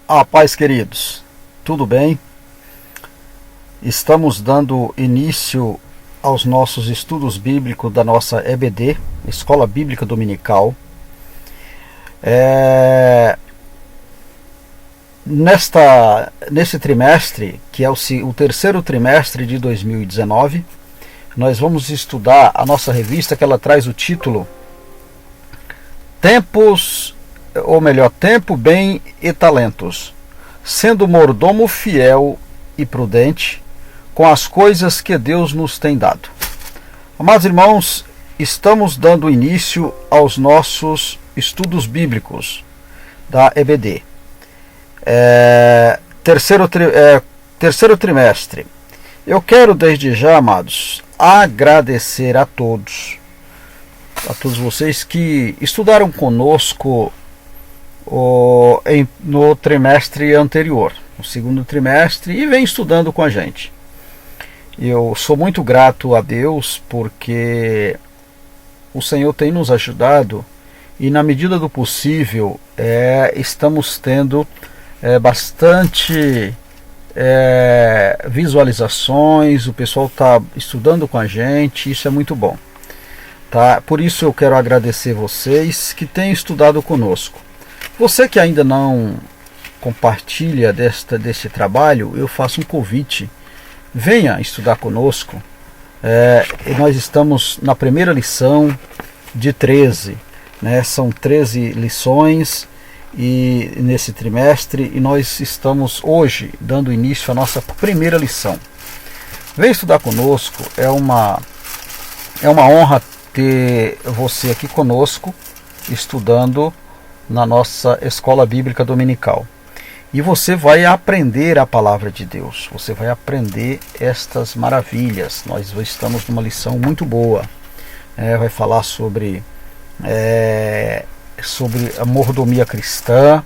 Paz, queridos, tudo bem? Estamos dando início aos nossos estudos bíblicos da nossa EBD, Escola Bíblica Dominical. Nesse trimestre, que é o terceiro trimestre de 2019, nós vamos estudar a nossa revista, que ela traz o título Tempo, Bem e Talentos, sendo mordomo fiel e prudente com as coisas que Deus nos tem dado. Amados irmãos, estamos dando início aos nossos estudos bíblicos da EBD. Terceiro trimestre. Eu quero desde já, amados, agradecer a todos vocês que estudaram conosco no trimestre anterior, no segundo trimestre, e vem estudando com a gente. Eu sou muito grato a Deus porque o Senhor tem nos ajudado e, na medida do possível, estamos tendo bastante visualizações. O pessoal está estudando com a gente, isso é muito bom. Tá? Por isso eu quero agradecer vocês que têm estudado conosco. Você que ainda não compartilha deste trabalho, eu faço um convite. Venha estudar conosco. Nós estamos na primeira lição de 13. Né? São 13 lições nesse trimestre, e nós estamos hoje dando início à nossa primeira lição. Venha estudar conosco. É uma honra ter você aqui conosco, estudando na nossa Escola Bíblica Dominical. E você vai aprender a Palavra de Deus, você vai aprender estas maravilhas. Nós estamos numa lição muito boa. Vai falar sobre a mordomia cristã,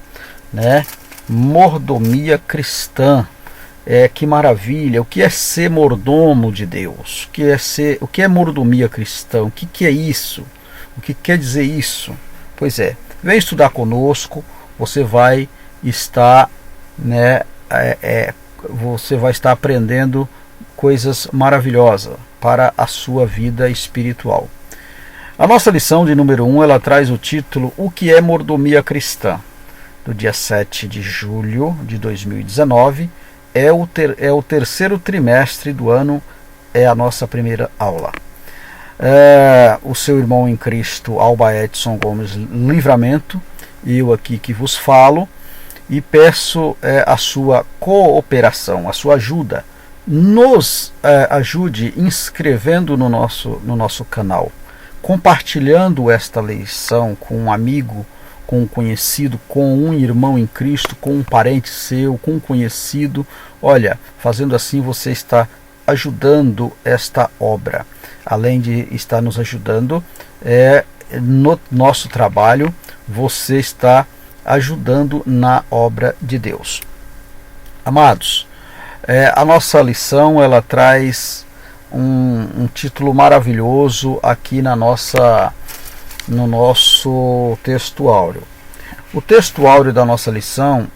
né? Mordomia cristã. Que maravilha! O que é ser mordomo de Deus? O que é mordomia cristã? O que é isso? O que quer dizer isso? Pois vem estudar conosco. Você vai estar, você vai estar aprendendo coisas maravilhosas para a sua vida espiritual. A nossa lição de número 1, ela traz o título O que é mordomia cristã? Do dia 7 de julho de 2019. É o terceiro trimestre do ano, é a nossa primeira aula. O seu irmão em Cristo, Alba Edson Gomes Livramento, eu aqui que vos falo, e peço a sua cooperação, a sua ajuda. Nos ajude inscrevendo no nosso canal, compartilhando esta lição com um amigo, com um conhecido, com um irmão em Cristo, com um parente seu, com um conhecido. Olha, fazendo assim você está ajudando esta obra. Além de estar nos ajudando no nosso trabalho, você está ajudando na obra de Deus. Amados, a nossa lição, ela traz um título maravilhoso aqui no nosso texto áureo. O texto áureo da nossa lição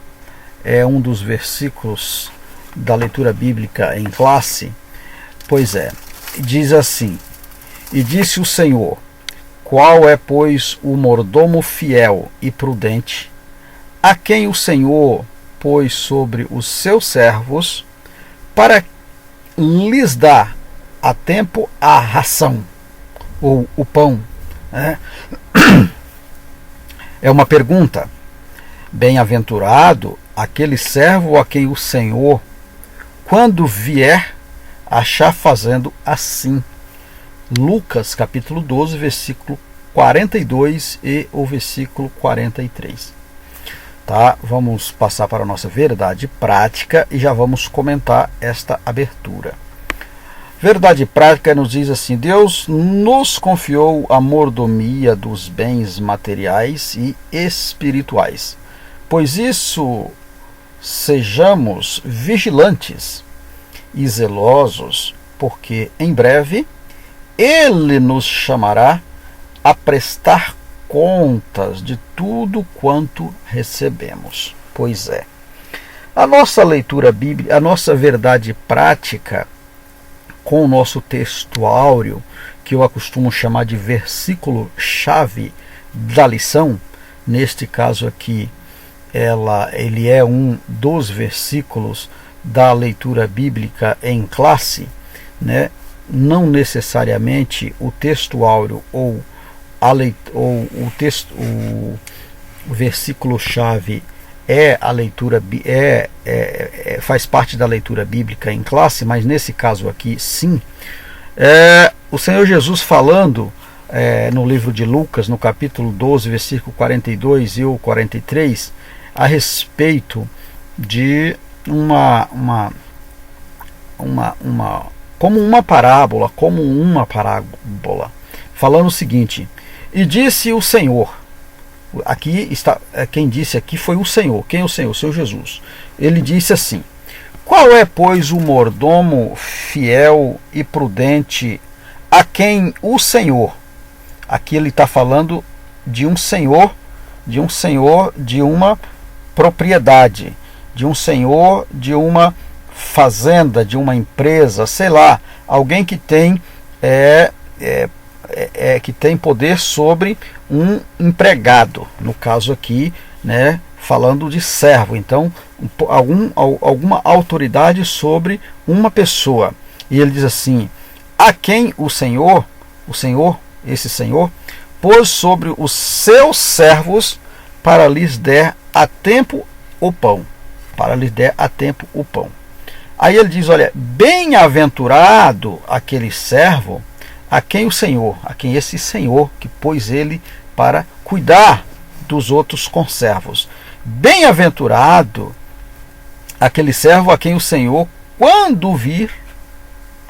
é um dos versículos da leitura bíblica em classe. Pois diz assim: E disse o Senhor: Qual é, pois, o mordomo fiel e prudente, a quem o Senhor pôs sobre os seus servos, para lhes dar a tempo a ração, ou o pão? É uma pergunta. Bem-aventurado aquele servo a quem o Senhor, quando vier, achar fazendo assim. Lucas capítulo 12, versículo 42 e o versículo 43. Tá? Vamos passar para a nossa verdade prática e já vamos comentar esta abertura. Verdade prática nos diz assim: Deus nos confiou a mordomia dos bens materiais e espirituais. Pois isso, sejamos vigilantes e zelosos, porque em breve Ele nos chamará a prestar contas de tudo quanto recebemos. Pois A nossa leitura bíblica, a nossa verdade prática com o nosso texto áureo, que eu acostumo chamar de versículo-chave da lição, neste caso aqui, ele é um dos versículos da leitura bíblica em classe, né? Não necessariamente o texto áureo ou o versículo-chave faz parte da leitura bíblica em classe, mas nesse caso aqui sim. O Senhor Jesus falando no livro de Lucas, no capítulo 12, versículo 42 e o 43, a respeito de como uma parábola, falando o seguinte: e disse o Senhor, aqui está, quem disse aqui foi o Senhor. Quem é o Senhor? O Senhor Jesus. Ele disse assim: qual é, pois, o mordomo fiel e prudente a quem o Senhor, aqui ele está falando de um senhor, de uma propriedade, de um senhor, de uma fazenda, de uma empresa, sei lá, alguém que tem que tem poder sobre um empregado, no caso aqui, né, falando de servo, então alguma autoridade sobre uma pessoa. E ele diz assim: a quem esse Senhor pôs sobre os seus servos para lhes der a tempo o pão. Aí ele diz: olha, bem-aventurado aquele servo a quem esse Senhor que pôs ele para cuidar dos outros conservos. Bem-aventurado aquele servo a quem o Senhor, quando vir,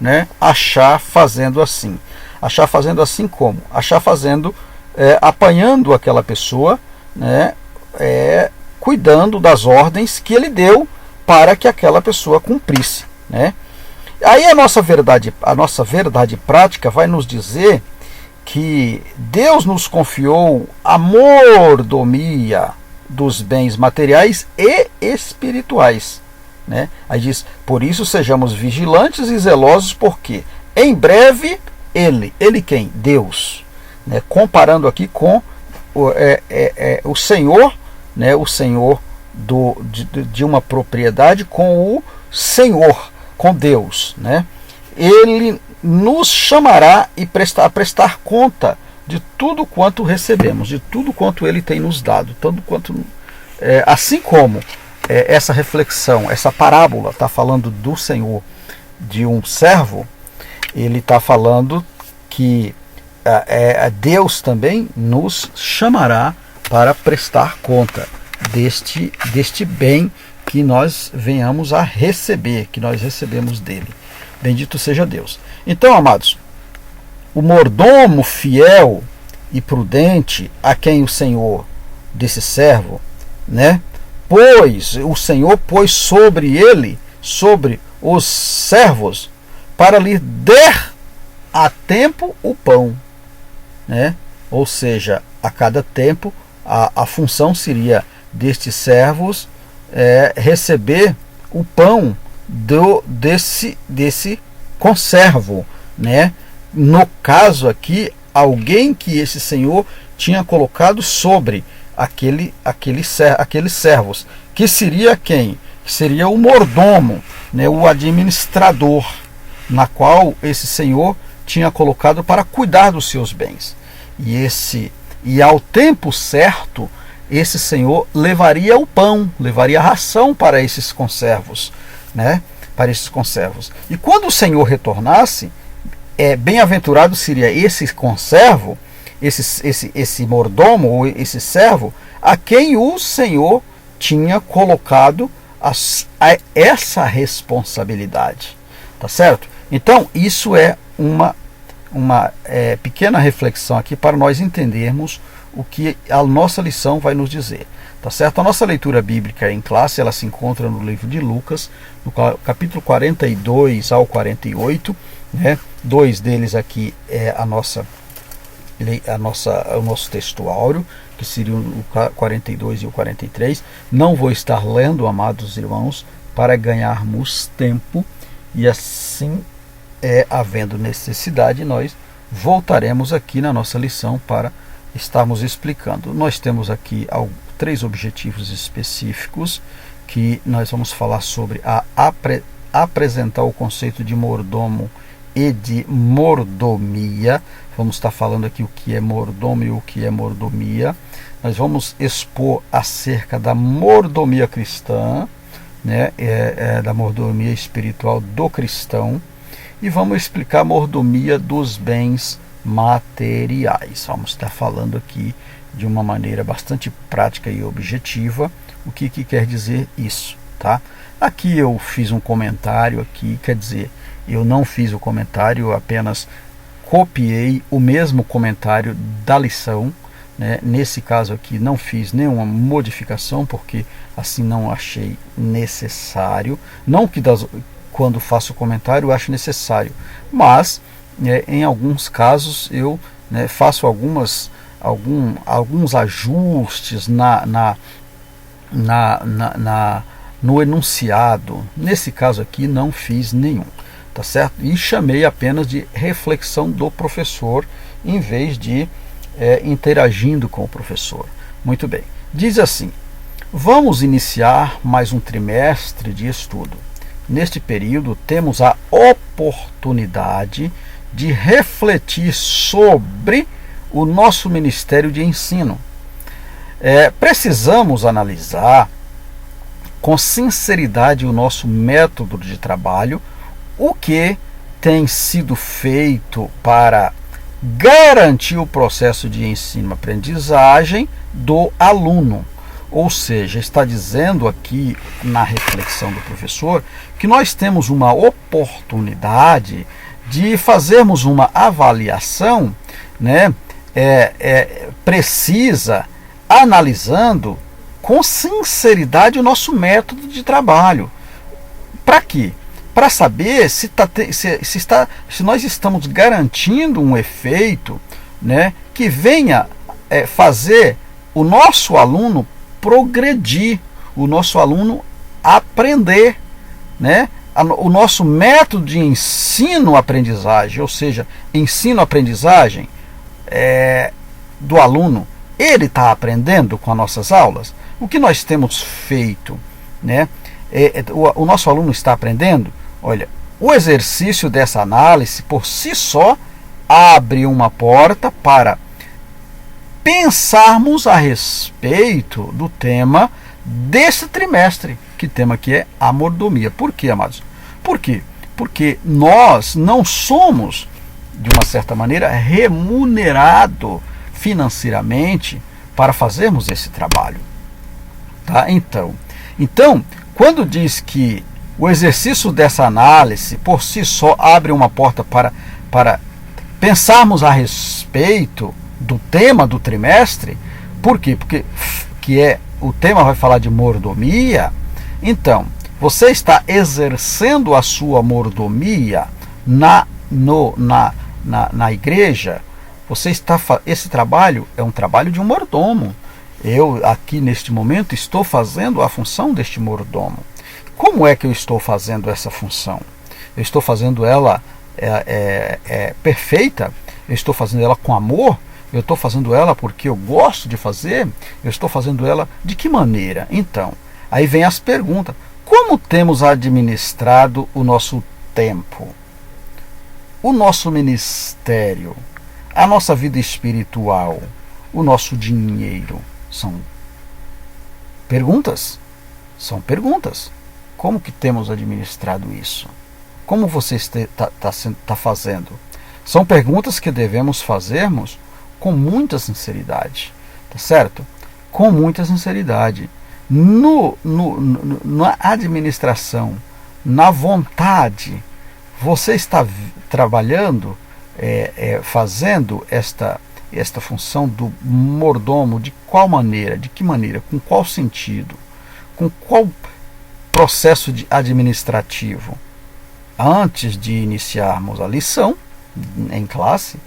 né, achar fazendo assim. Achar fazendo assim como? Achar fazendo, apanhando aquela pessoa, né, cuidando das ordens que ele deu para que aquela pessoa cumprisse, né? Aí a nossa verdade prática vai nos dizer que Deus nos confiou a mordomia dos bens materiais e espirituais, né? Aí diz: por isso sejamos vigilantes e zelosos, porque em breve ele quem? Deus, né? Comparando aqui com o Senhor, né? O Senhor de uma propriedade com o Senhor, com Deus, né? Ele nos chamará e prestar conta de tudo quanto recebemos, de tudo quanto ele tem nos dado, tanto quanto assim como essa reflexão, essa parábola está falando do Senhor de um servo, ele está falando que Deus também nos chamará para prestar conta deste bem que nós venhamos a receber, que nós recebemos dele. Bendito seja Deus. Então, amados, o mordomo fiel e prudente a quem o Senhor desse servo, né, o Senhor pôs sobre ele, sobre os servos, para lhe der a tempo o pão, né? Ou seja, a cada tempo a função seria destes servos receber o pão desse conservo, né? No caso aqui, alguém que esse Senhor tinha colocado sobre aqueles servos, que seria quem? Que seria o mordomo, né? O administrador, na qual esse Senhor tinha colocado para cuidar dos seus bens. E ao tempo certo, esse Senhor levaria o pão, levaria a ração para esses conservos, né? Para esses conservos. E quando o Senhor retornasse, bem-aventurado seria esse conservo, esse mordomo ou esse servo, a quem o Senhor tinha colocado essa responsabilidade. Tá certo? Então, isso é uma pequena reflexão aqui para nós entendermos o que a nossa lição vai nos dizer. Tá certo? A nossa leitura bíblica em classe, ela se encontra no livro de Lucas, no capítulo 42 ao 48, né? Dois deles aqui é o nosso texto áureo, que que seriam o 42 e o 43. Não vou estar lendo, amados irmãos, para ganharmos tempo, e assim, havendo necessidade, nós voltaremos aqui na nossa lição para estarmos explicando. Nós temos aqui 3 objetivos específicos que nós vamos falar sobre apresentar o conceito de mordomo e de mordomia. Vamos estar falando aqui o que é mordomo e o que é mordomia. Nós vamos expor acerca da mordomia cristã, né, da mordomia espiritual do cristão, e vamos explicar a mordomia dos bens materiais. Vamos estar falando aqui de uma maneira bastante prática e objetiva o que quer dizer isso, tá? Aqui eu fiz um comentário aqui, quer dizer, eu não fiz o comentário, eu apenas copiei o mesmo comentário da lição, né? Nesse caso aqui não fiz nenhuma modificação, porque assim não achei necessário. Não que quando faço o comentário eu acho necessário, mas em alguns casos eu faço alguns ajustes no enunciado. Nesse caso aqui não fiz nenhum, tá certo? E chamei apenas de reflexão do professor, em vez de interagindo com o professor. Muito bem. Diz assim: vamos iniciar mais um trimestre de estudo. Neste período temos a oportunidade de refletir sobre o nosso ministério de ensino. Precisamos analisar com sinceridade o nosso método de trabalho, o que tem sido feito para garantir o processo de ensino-aprendizagem do aluno. Ou seja, está dizendo aqui na reflexão do professor que nós temos uma oportunidade de fazermos uma avaliação, precisa, analisando com sinceridade o nosso método de trabalho. Para quê? Para saber se nós estamos garantindo um efeito, que venha fazer o nosso aluno progredir, o nosso aluno aprender, o nosso método de ensino-aprendizagem, ou seja, ensino-aprendizagem do aluno, ele está aprendendo com as nossas aulas? O que nós temos feito, o nosso aluno está aprendendo? Olha, o exercício dessa análise, por si só, abre uma porta para pensarmos a respeito do tema desse trimestre. Que tema que é a mordomia. Por quê, amados? Por quê? Porque nós não somos, de uma certa maneira, remunerados financeiramente para fazermos esse trabalho. Tá? Então, quando diz que o exercício dessa análise por si só abre uma porta para pensarmos a respeito do tema do trimestre, por quê? Porque o tema vai falar de mordomia. Então, você está exercendo a sua mordomia na igreja. Esse trabalho é um trabalho de um mordomo. Eu aqui neste momento estou fazendo a função deste mordomo. Como é que eu estou fazendo essa função? Eu estou fazendo ela perfeita? Eu estou fazendo ela com amor? Eu estou fazendo ela porque eu gosto de fazer? Eu estou fazendo ela de que maneira? Então, aí vem as perguntas. Como temos administrado o nosso tempo? O nosso ministério? A nossa vida espiritual? O nosso dinheiro? São perguntas? São perguntas. Como que temos administrado isso? Como você está fazendo? São perguntas que devemos fazermos com muita sinceridade, tá certo? Com muita sinceridade. Na administração, na vontade, você está trabalhando, fazendo esta função do mordomo de qual maneira, de que maneira, com qual sentido, com qual processo administrativo? Antes de iniciarmos a lição em classe,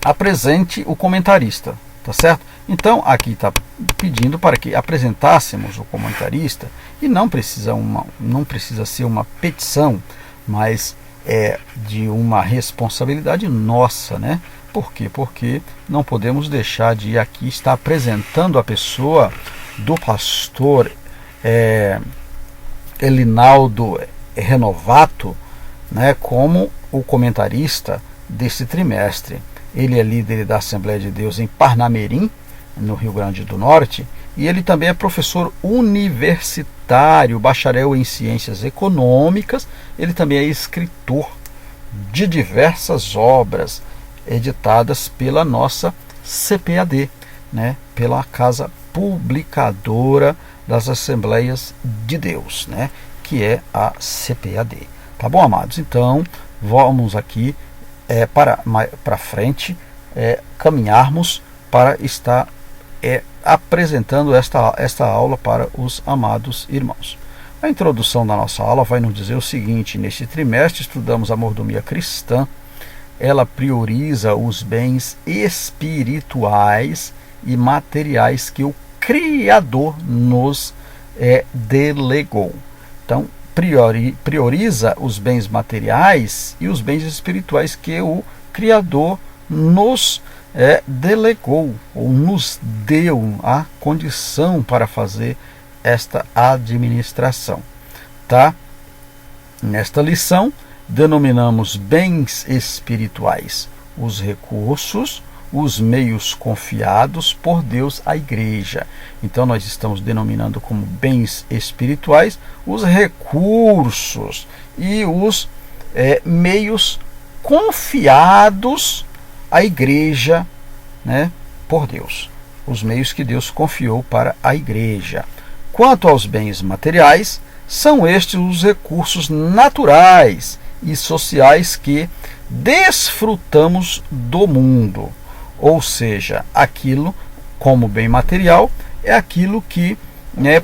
apresente o comentarista, tá certo? Então aqui está pedindo para que apresentássemos o comentarista, e não precisa ser uma petição, mas é de uma responsabilidade nossa, né? Por quê? Porque não podemos deixar de aqui estar apresentando a pessoa do pastor Elinaldo Renovato, né, como o comentarista desse trimestre. Ele é líder da Assembleia de Deus em Parnamirim, no Rio Grande do Norte, e ele também é professor universitário, bacharel em Ciências Econômicas. Ele também é escritor de diversas obras editadas pela nossa CPAD, né, pela Casa Publicadora das Assembleias de Deus, né, que é a CPAD. Tá bom, amados? Então, vamos aqui para frente, caminharmos para estar apresentando esta aula para os amados irmãos. A introdução da nossa aula vai nos dizer o seguinte: neste trimestre estudamos a mordomia cristã. Ela prioriza os bens espirituais e materiais que o Criador nos delegou. Então, prioriza os bens materiais e os bens espirituais que o Criador nos delegou, ou nos deu a condição para fazer esta administração. Tá? Nesta lição, denominamos bens espirituais os recursos, os meios confiados por Deus à igreja. Então nós estamos denominando como bens espirituais os recursos e os meios confiados à igreja, né, por Deus. Os meios que Deus confiou para a igreja. Quanto aos bens materiais, são estes os recursos naturais e sociais que desfrutamos do mundo. Ou seja, aquilo como bem material é aquilo que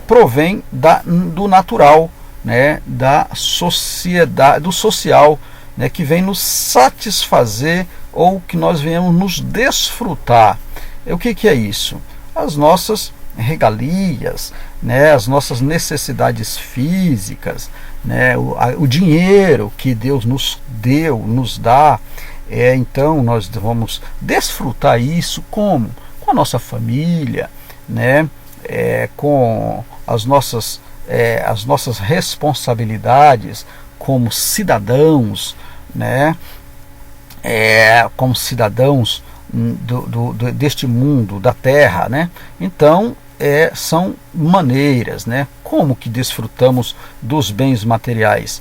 provém do natural, né, da sociedade, do social, né, que vem nos satisfazer ou que nós venhamos nos desfrutar. O que é isso? As nossas regalias, né, as nossas necessidades físicas, né, o dinheiro que Deus nos deu, nos dá. Então nós vamos desfrutar isso como? Com a nossa família, né, com as nossas responsabilidades como cidadãos, né, como cidadãos deste mundo, da terra, né? Então são maneiras, né? Como que desfrutamos dos bens materiais?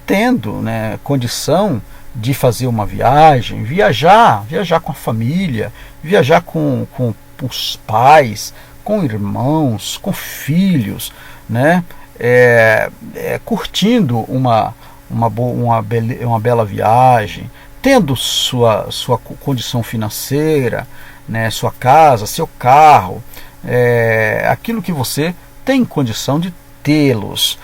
Tendo, né, condição de fazer uma viagem, viajar com a família, viajar com os pais, com irmãos, com filhos, né? Curtindo uma bela viagem, tendo sua condição financeira, né, sua casa, seu carro, aquilo que você tem condição de tê-los,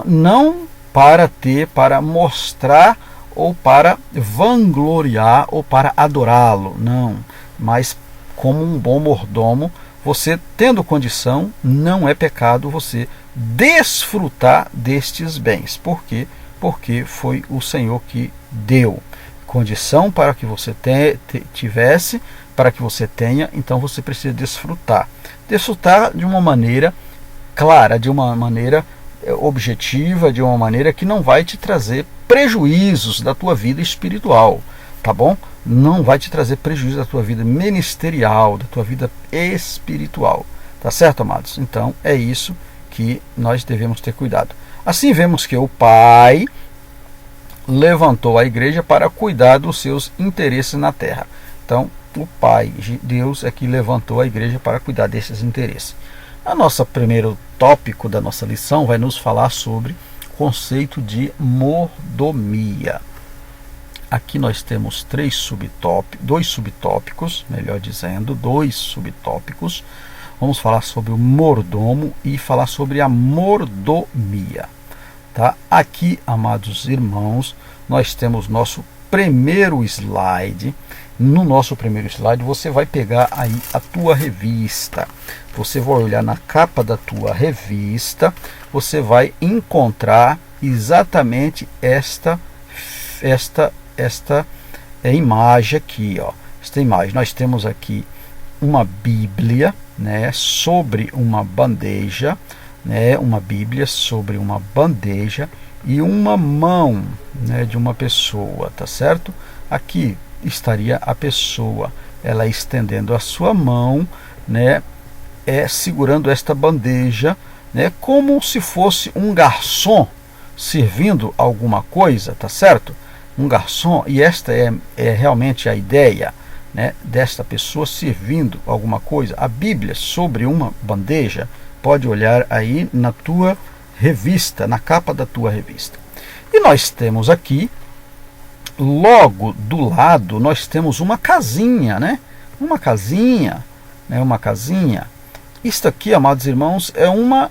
não para mostrar ou para vangloriar ou para adorá-lo, não, mas como um bom mordomo, você tendo condição, não é pecado você desfrutar destes bens. Por quê? Porque foi o Senhor que deu condição para que você tivesse, para que você tenha. Então você precisa desfrutar de uma maneira clara, de uma maneira objetiva, de uma maneira que não vai te trazer prejuízos da tua vida espiritual, tá bom? Não vai te trazer prejuízo da tua vida ministerial, da tua vida espiritual, tá certo, amados? Então é isso que nós devemos ter cuidado. Assim vemos que o Pai levantou a igreja para cuidar dos seus interesses na terra. Então o Pai, Deus, é que levantou a igreja para cuidar desses interesses. A nossa primeiro tópico da nossa lição vai nos falar sobre o conceito de mordomia. Aqui nós temos dois subtópicos. Vamos falar sobre o mordomo e falar sobre a mordomia. Tá? Aqui, amados irmãos, nós temos nosso primeiro slide, você vai pegar aí a tua revista. Você vai olhar na capa da tua revista, você vai encontrar exatamente esta imagem aqui, ó. Esta imagem, nós temos aqui uma Bíblia, né, sobre uma bandeja, né, uma Bíblia sobre uma bandeja e uma mão, né, de uma pessoa, tá certo? Aqui estaria a pessoa, ela estendendo a sua mão, né, segurando esta bandeja, né, como se fosse um garçom servindo alguma coisa, tá certo? Um garçom, e esta é realmente a ideia, né, desta pessoa servindo alguma coisa. A Bíblia sobre uma bandeja, pode olhar aí na tua revista, na capa da tua revista. E nós temos aqui, logo do lado, nós temos uma casinha, né? Uma casinha. Isto aqui, amados irmãos, é uma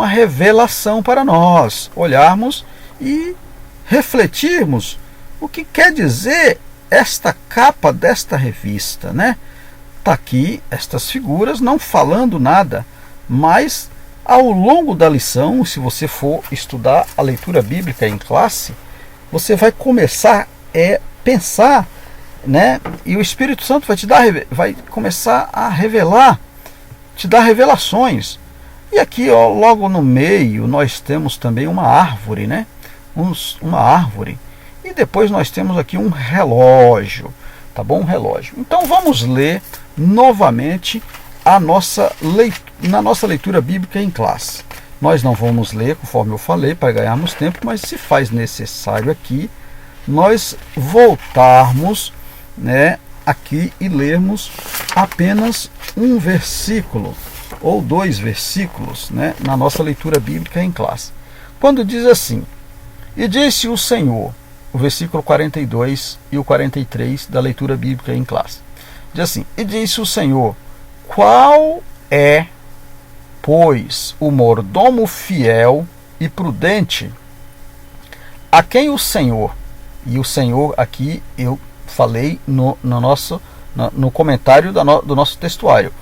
revelação para nós olharmos e refletirmos o que quer dizer esta capa desta revista, né? Tá aqui estas figuras não falando nada, mas ao longo da lição, se você for estudar a leitura bíblica em classe, você vai começar a pensar, né? E o Espírito Santo vai começar a revelar, te dar revelações. E aqui, ó, logo no meio, nós temos também uma árvore, né? Uma árvore. E depois nós temos aqui um relógio, tá bom? Um relógio. Então vamos ler novamente na nossa leitura bíblica em classe. Nós não vamos ler, conforme eu falei, para ganharmos tempo, mas se faz necessário aqui nós voltarmos, né, aqui e lermos apenas um versículo ou 2 versículos, né, na nossa leitura bíblica em classe. Quando diz assim: e disse o Senhor, o versículo 42 e o 43 da leitura bíblica em classe. Diz assim: e disse o Senhor, qual é, pois, o mordomo fiel e prudente, a quem o Senhor, e o Senhor aqui eu falei no comentário do nosso textuário,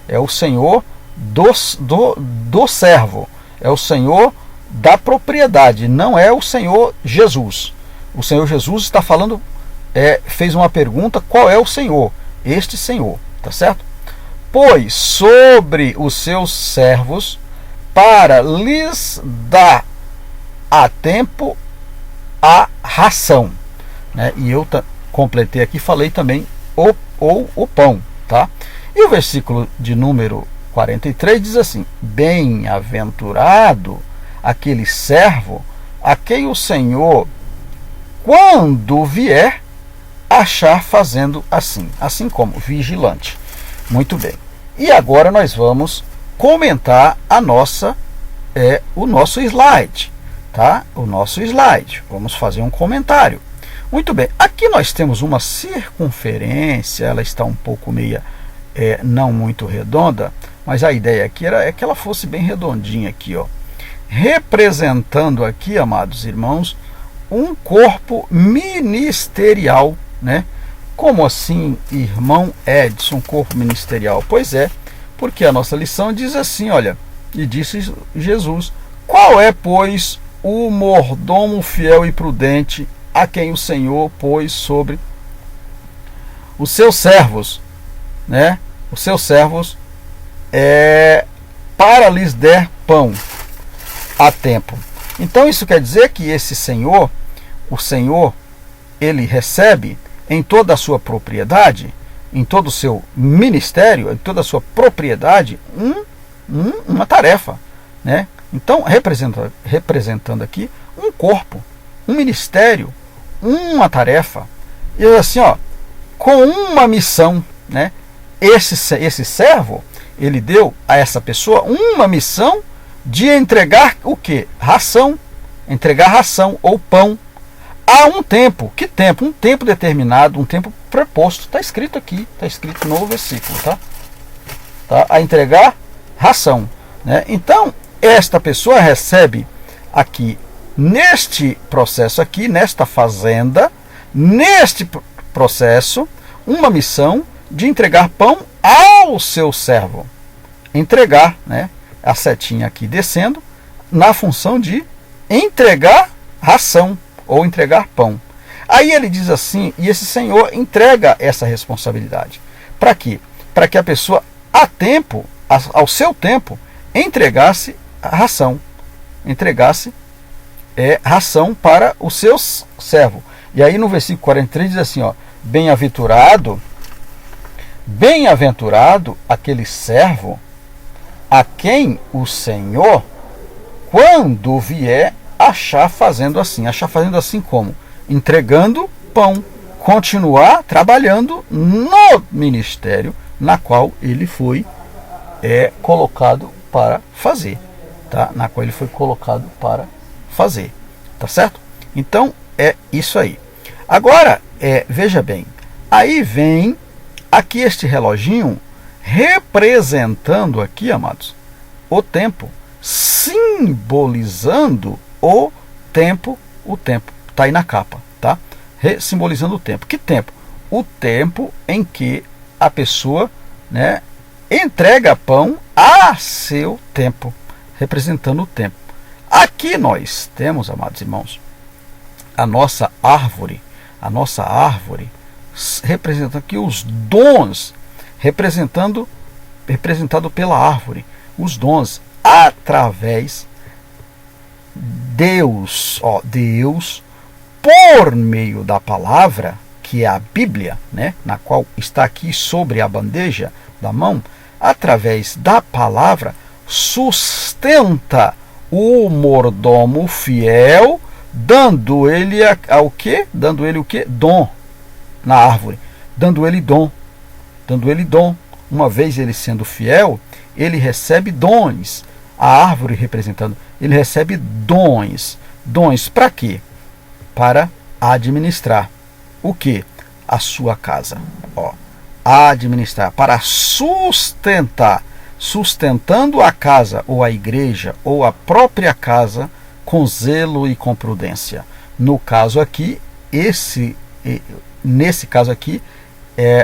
é o Senhor do servo, é o Senhor da propriedade, não é o Senhor Jesus. O Senhor Jesus está falando, fez uma pergunta: qual é o Senhor? Este Senhor, tá certo? Pois sobre os seus servos, para lhes dar a tempo a ração, né? E eu completei aqui, falei também o pão, tá? E o versículo de número 43 diz assim: bem-aventurado aquele servo a quem o Senhor, quando vier, achar fazendo assim como vigilante. Muito bem. E agora nós vamos comentar o nosso slide, tá? O nosso slide. Vamos fazer um comentário. Muito bem. Aqui nós temos uma circunferência, ela está um pouco não muito redonda, mas a ideia aqui é que ela fosse bem redondinha aqui, ó. Representando aqui, amados irmãos, um corpo ministerial, né? Como assim, irmão Edson, corpo ministerial? Pois é, porque a nossa lição diz assim, olha, e disse Jesus: qual é, pois, o mordomo fiel e prudente a quem o Senhor pôs sobre os seus servos, né? Os seus servos, para lhes der pão a tempo. Então isso quer dizer que esse Senhor, o Senhor, ele recebe em toda a sua propriedade, em todo o seu ministério, em toda a sua propriedade, uma tarefa, né? Então, representando aqui um corpo, um ministério, uma tarefa, e assim, ó, com uma missão, né? Esse servo, ele deu a essa pessoa uma missão de entregar o que? Ração, entregar ração ou pão. Há um tempo. Que tempo? Um tempo determinado, um tempo preposto. Está escrito aqui, está escrito no versículo, tá? A entregar ração, né? Então, esta pessoa recebe aqui neste processo aqui, nesta fazenda, neste processo, uma missão de entregar pão ao seu servo. Entregar, né, a setinha aqui descendo, na função de entregar ração ou entregar pão. Aí ele diz assim, e esse senhor entrega essa responsabilidade. Para quê? Para que a pessoa, a tempo, ao seu tempo, entregasse a ração. Entregasse ração para o seu servo. E aí no versículo 43 diz assim, ó, bem-aventurado aquele servo a quem o Senhor, quando vier, achar fazendo assim. Achar fazendo assim como? Entregando pão. Continuar trabalhando no ministério na qual ele foi colocado para fazer. Tá? Na qual ele foi colocado para fazer. Tá certo? Então, é isso aí. Agora, veja bem. Aí vem aqui este reloginho representando aqui, amados, o tempo, simbolizando o tempo, está aí na capa, tá? Simbolizando o tempo. Que tempo? O tempo em que a pessoa, né, entrega pão a seu tempo, representando o tempo. Aqui nós temos, amados irmãos, a nossa árvore representando aqui os dons, representado pela árvore, os dons através Deus, por meio da palavra, que é a Bíblia, né, na qual está aqui sobre a bandeja da mão, através da palavra, sustenta o mordomo fiel, dando ele o quê? Dando ele o quê? Dom na árvore, dando ele dom. Uma vez ele sendo fiel, ele recebe dons. A árvore representando, ele recebe dons. Dons para quê? Para administrar o quê? A sua casa. Administrar, para sustentar. Sustentando a casa, ou a igreja, ou a própria casa, com zelo e com prudência. No caso aqui, nesse caso aqui,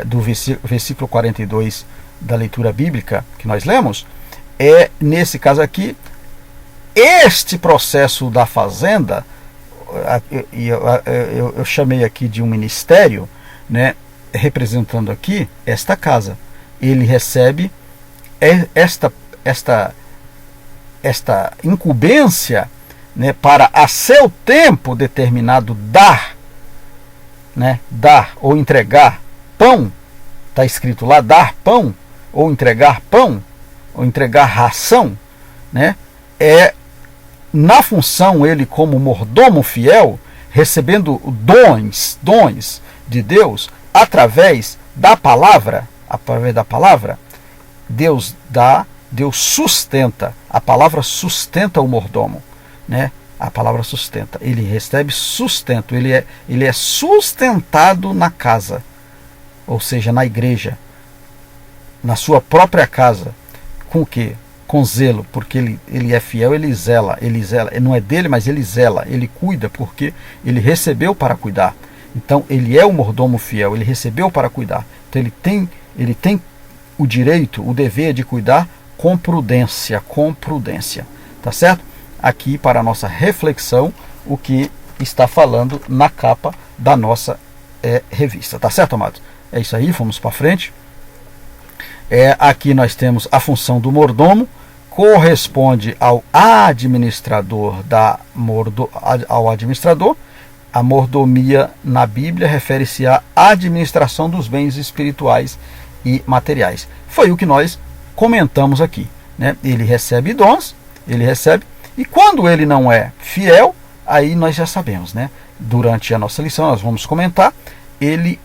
do versículo 42 da leitura bíblica que nós lemos, nesse caso aqui, este processo da fazenda, eu chamei aqui de um ministério, né, representando aqui esta casa. Ele recebe esta incumbência, né, para a seu tempo determinado dar ou entregar pão. Está escrito lá, dar pão, ou entregar ração, né? Na função, ele como mordomo fiel, recebendo dons de Deus, através da palavra, Deus sustenta, a palavra sustenta o mordomo, né? A palavra sustenta, ele recebe sustento, ele é sustentado na casa, ou seja, na igreja, na sua própria casa. Com o quê? Com zelo, porque ele é fiel, ele zela, não é dele, mas ele zela, ele cuida, porque ele recebeu para cuidar. Então ele é o mordomo fiel, ele recebeu para cuidar. Então ele tem o direito, o dever de cuidar com prudência, tá certo? Aqui para a nossa reflexão, o que está falando na capa da nossa revista, tá certo, amados? É isso aí, vamos para frente. Aqui nós temos a função do mordomo, corresponde ao administrador, ao administrador. A mordomia na Bíblia refere-se à administração dos bens espirituais e materiais. Foi o que nós comentamos aqui, né? Ele recebe dons, e quando ele não é fiel, aí nós já sabemos, né? Durante a nossa lição nós vamos comentar, ele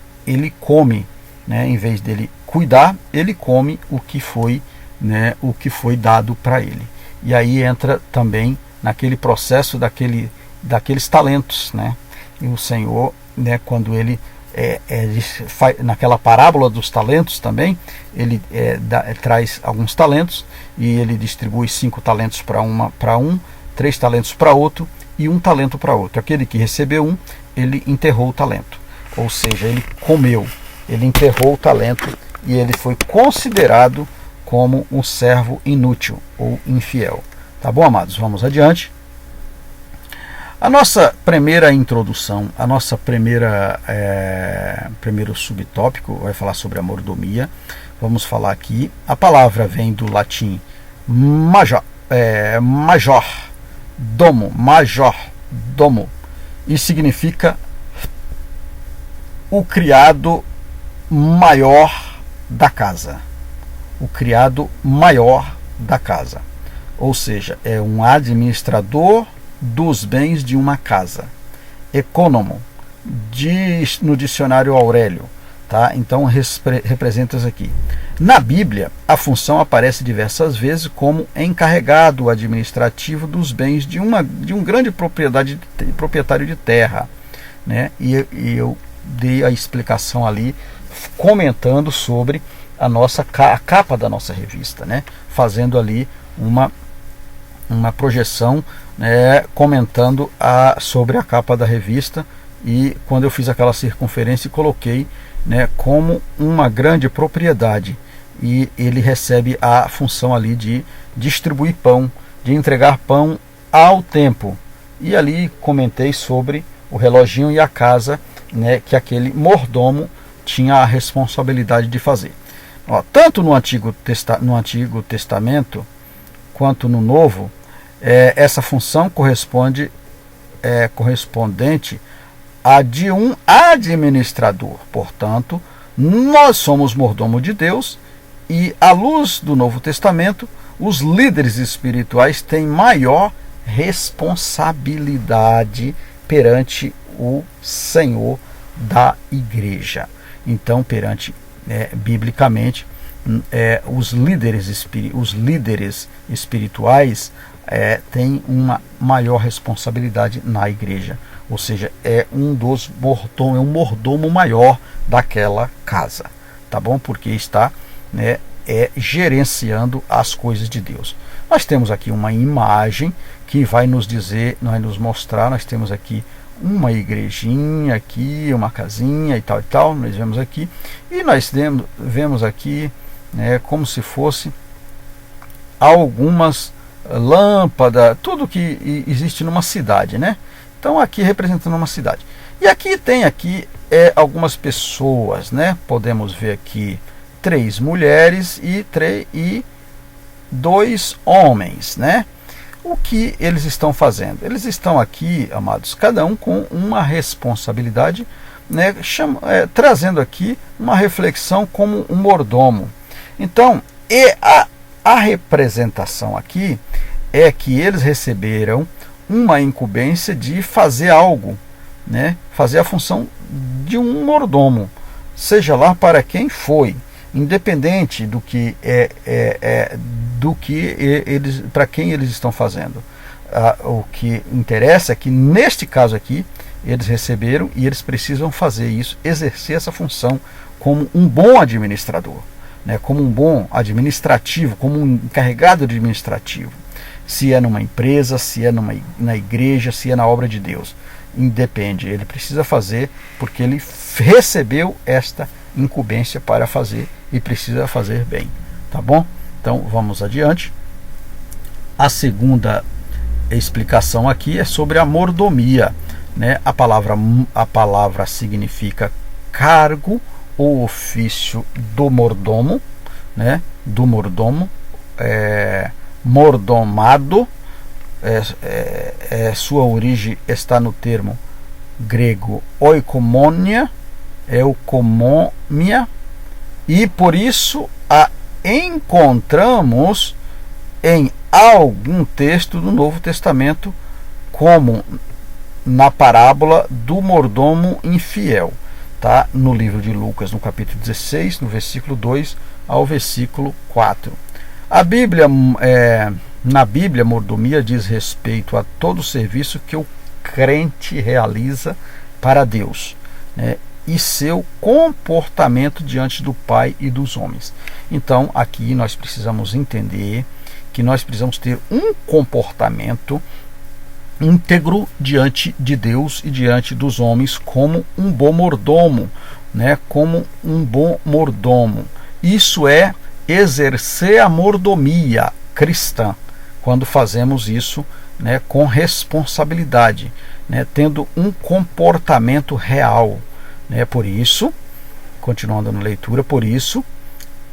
come, né? Em vez dele cuidar, ele come o que foi, né, o que foi dado para ele. E aí entra também naquele processo daqueles talentos, né? E o Senhor, né, quando ele naquela parábola dos talentos também, ele traz alguns talentos e ele distribui 5 talentos para um, 3 talentos para outro e um talento para outro. Aquele que recebeu um, ele enterrou o talento, ou seja, ele comeu, ele enterrou o talento e ele foi considerado como um servo inútil ou infiel. Tá bom, amados? Vamos adiante. A nossa primeira introdução, a nossa primeiro subtópico vai falar sobre a mordomia. Vamos falar aqui. A palavra vem do latim major domo, e significa o criado maior da casa. O criado maior da casa. Ou seja, é um administrador dos bens de uma casa. Economo, diz no dicionário Aurélio. Tá? Então representa isso aqui. Na Bíblia, a função aparece diversas vezes como encarregado administrativo dos bens de um grande proprietário de terra. Né? E eu dei a explicação ali, comentando sobre a capa da nossa revista, né? Fazendo ali uma projeção, né? Comentando sobre a capa da revista, e quando eu fiz aquela circunferência coloquei, né, como uma grande propriedade, e ele recebe a função ali de distribuir pão, de entregar pão ao tempo. E ali comentei sobre o reloginho e a casa, né, que aquele mordomo tinha a responsabilidade de fazer. Ó, tanto no Antigo Testamento quanto no Novo, essa função correspondente a de um administrador. Portanto, nós somos mordomo de Deus, e à luz do Novo Testamento, os líderes espirituais têm maior responsabilidade perante o Senhor da igreja. Então, biblicamente, os líderes espirituais têm uma maior responsabilidade na igreja. Ou seja, é um mordomo maior daquela casa. Tá bom? Porque está, né, gerenciando as coisas de Deus. Nós temos aqui uma imagem que vai nos mostrar. Nós temos aqui uma igrejinha aqui, uma casinha e tal, nós vemos aqui, e nós vemos aqui, né, como se fosse algumas lâmpadas, tudo que existe numa cidade, né? Então aqui representando uma cidade. E aqui tem algumas pessoas, né? Podemos ver aqui 3 mulheres e 2 homens, né? O que eles estão fazendo? Eles estão aqui, amados, cada um com uma responsabilidade, né, trazendo aqui uma reflexão como um mordomo. Então, a representação aqui é que eles receberam uma incumbência de fazer algo, né, fazer a função de um mordomo, seja lá para quem foi, independente do que para quem eles estão fazendo. O que interessa é que neste caso aqui eles receberam e eles precisam fazer isso, exercer essa função como um bom administrador, né, como um bom administrativo, como um encarregado administrativo. Se é numa empresa, se é na igreja, se é na obra de Deus, independe, ele precisa fazer porque ele recebeu esta incumbência para fazer e precisa fazer bem. Tá bom? Então vamos adiante. A segunda explicação aqui é sobre a mordomia, né? A palavra significa cargo ou ofício do mordomo, né? Do mordomo, mordomado, sua origem está no termo grego oikomonia, eukomomia, e por isso a encontramos em algum texto do Novo Testamento, como na parábola do mordomo infiel, tá? No livro de Lucas, no capítulo 16, no versículo 2 ao versículo 4. Na Bíblia, mordomia diz respeito a todo o serviço que o crente realiza para Deus, né, e seu comportamento diante do Pai e dos homens. Então, aqui nós precisamos entender que nós precisamos ter um comportamento íntegro diante de Deus e diante dos homens, como um bom mordomo, né? Como um bom mordomo. Isso é exercer a mordomia cristã, quando fazemos isso, né, com responsabilidade, né, tendo um comportamento real, né? Por isso, continuando na leitura, por isso,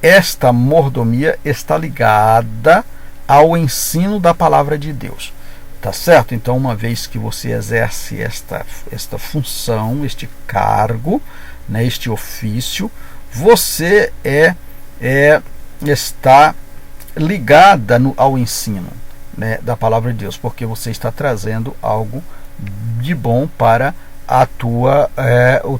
esta mordomia está ligada ao ensino da palavra de Deus. Tá certo? Então, uma vez que você exerce esta função, este cargo, né, este ofício, você está ligada ao ensino, né, da palavra de Deus, porque você está trazendo algo de bom para o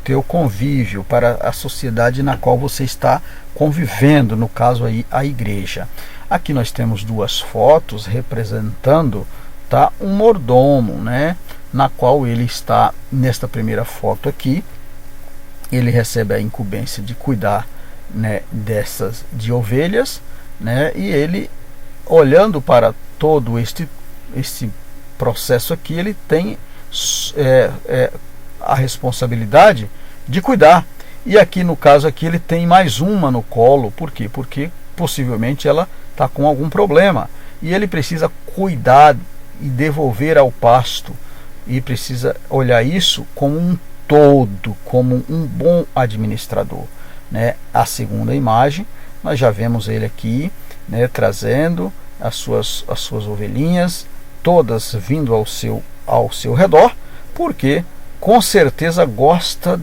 teu convívio, para a sociedade na qual você está convivendo, no caso aí a igreja. Aqui nós temos duas fotos representando, tá, um mordomo, né, na qual ele está, nesta primeira foto aqui, ele recebe a incumbência de cuidar, né, de ovelhas, né, e ele, olhando para todo este processo aqui, ele tem a responsabilidade de cuidar. E aqui no caso aqui ele tem mais uma no colo. Por quê? Porque possivelmente ela está com algum problema e ele precisa cuidar e devolver ao pasto, e precisa olhar isso como um todo, como um bom administrador, né? A segunda imagem, nós já vemos ele aqui, né, trazendo as suas ovelhinhas, todas vindo ao seu redor, porque com certeza gosta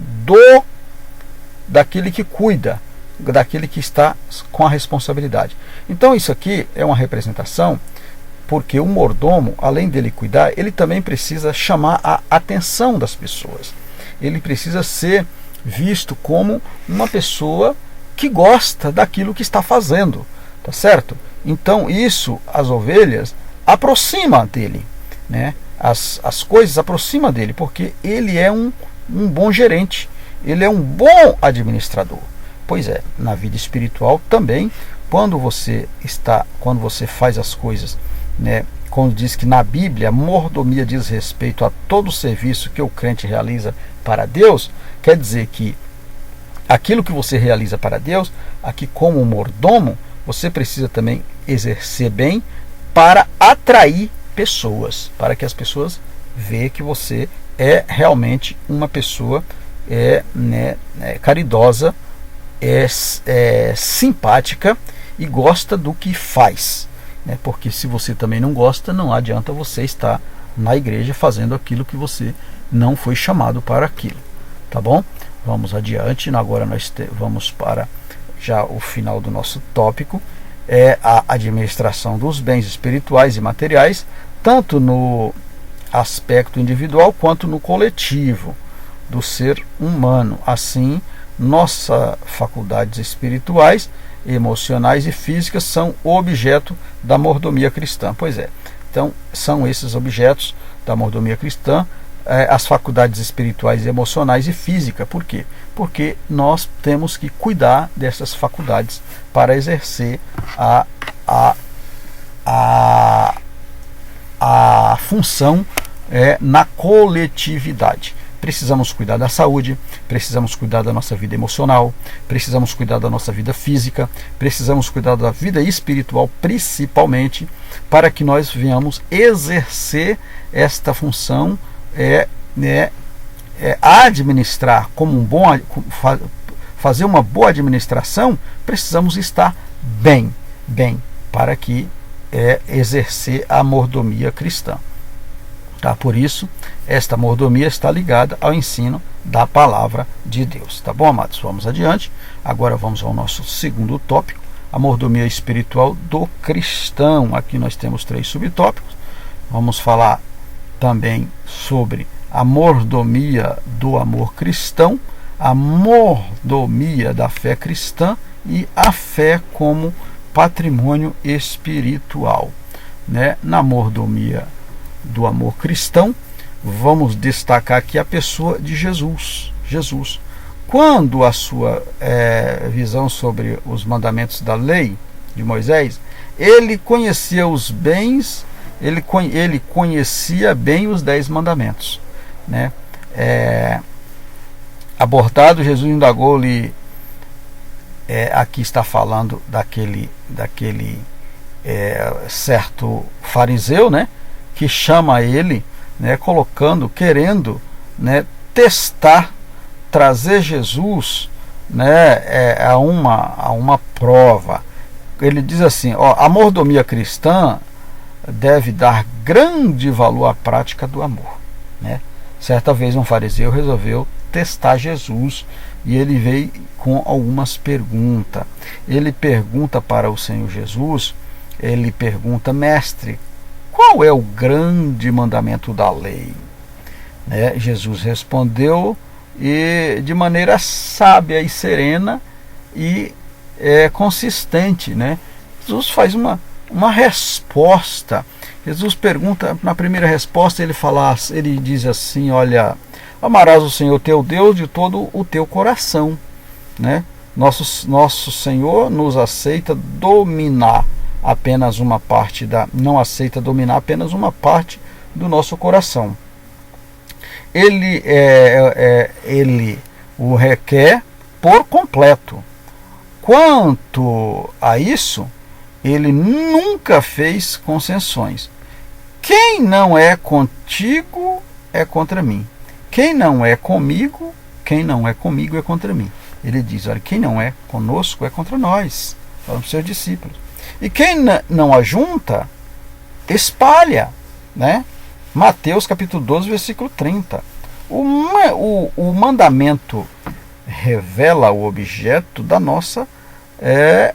daquele que cuida, daquele que está com a responsabilidade. Então isso aqui é uma representação, porque o mordomo, além dele cuidar, ele também precisa chamar a atenção das pessoas. Ele precisa ser visto como uma pessoa que gosta daquilo que está fazendo, tá certo? Então isso, as ovelhas, aproxima dele, né? As coisas aproximam dele, porque ele é um bom gerente, ele é um bom administrador. Pois é, na vida espiritual também, quando você faz as coisas, né, quando diz que na Bíblia a mordomia diz respeito a todo o serviço que o crente realiza para Deus, quer dizer que aquilo que você realiza para Deus, aqui como mordomo, você precisa também exercer bem para atrair pessoas, para que as pessoas vejam que você é realmente uma pessoa caridosa, simpática e gosta do que faz, né? Porque se você também não gosta, não adianta você estar na igreja fazendo aquilo que você não foi chamado para aquilo, tá bom? Vamos adiante. Agora nós vamos para já o final do nosso tópico, é a administração dos bens espirituais e materiais, tanto no aspecto individual quanto no coletivo do ser humano. Assim, nossas faculdades espirituais, emocionais e físicas são objeto da mordomia cristã. Pois é, então são esses objetos da mordomia cristã, as faculdades espirituais, emocionais e física. Por quê? Porque nós temos que cuidar dessas faculdades para exercer a função na coletividade. Precisamos cuidar da saúde, precisamos cuidar da nossa vida emocional, precisamos cuidar da nossa vida física, precisamos cuidar da vida espiritual, principalmente, para que nós venhamos exercer esta função, administrar como fazer uma boa administração. Precisamos estar bem, para que exercer a mordomia cristã. Tá? Por isso, esta mordomia está ligada ao ensino da palavra de Deus. Tá bom, amados? Vamos adiante. Agora vamos ao nosso segundo tópico, a mordomia espiritual do cristão. Aqui nós temos 3 subtópicos. Vamos falar também sobre a mordomia do amor cristão, a mordomia da fé cristã e a fé como patrimônio espiritual, né? Na mordomia do amor cristão, vamos destacar aqui a pessoa de Jesus. Quando a sua visão sobre os mandamentos da lei de Moisés, ele conhecia os bens ele conhecia bem os 10 mandamentos, né? Abordado, Jesus indagou-lhe, aqui está falando daquele certo fariseu, né, que chama ele, né, querendo, né, testar, trazer Jesus, né, a uma prova. Ele diz assim: a mordomia cristã deve dar grande valor à prática do amor, né? Certa vez um fariseu resolveu testar Jesus e ele veio com algumas perguntas. Ele pergunta para o Senhor Jesus, ele pergunta: mestre, qual é o grande mandamento da lei? Né? Jesus respondeu de maneira sábia e serena e consistente, né? Jesus faz uma resposta. Jesus pergunta, na primeira resposta ele diz assim: olha, amarás o Senhor teu Deus de todo o teu coração, né? Nosso Senhor nos aceita dominar apenas uma parte não aceita dominar apenas uma parte do nosso coração. Ele o requer por completo. Quanto a isso, ele nunca fez concessões. Quem não é contigo é contra mim. Quem não é comigo é contra mim. Ele diz: olha, quem não é conosco é contra nós. Falando para os seus discípulos. E quem não ajunta, espalha, né? Mateus capítulo 12, versículo 30. O mandamento revela o objeto da nossa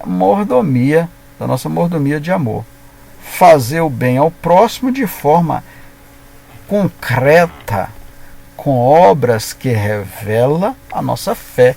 mordomia, de amor. Fazer o bem ao próximo de forma concreta, com obras que revela a nossa fé.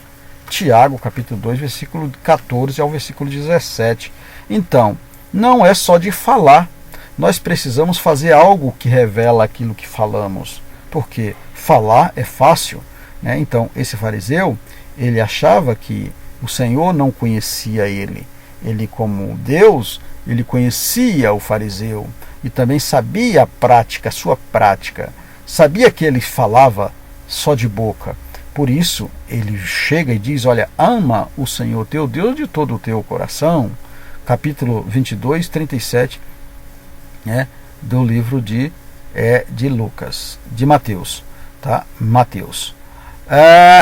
Tiago capítulo 2, versículo 14 ao versículo 17. Então, não é só de falar. Nós precisamos fazer algo que revela aquilo que falamos. Porque falar é fácil, né? Então, esse fariseu, ele achava que o Senhor não conhecia ele. Ele, como Deus, ele conhecia o fariseu e também sabia a sua prática. Sabia que ele falava só de boca. Por isso, ele chega e diz: olha, ama o Senhor teu Deus de todo o teu coração. Capítulo 22, 37, né, do livro de Lucas, de Mateus. Tá? Mateus.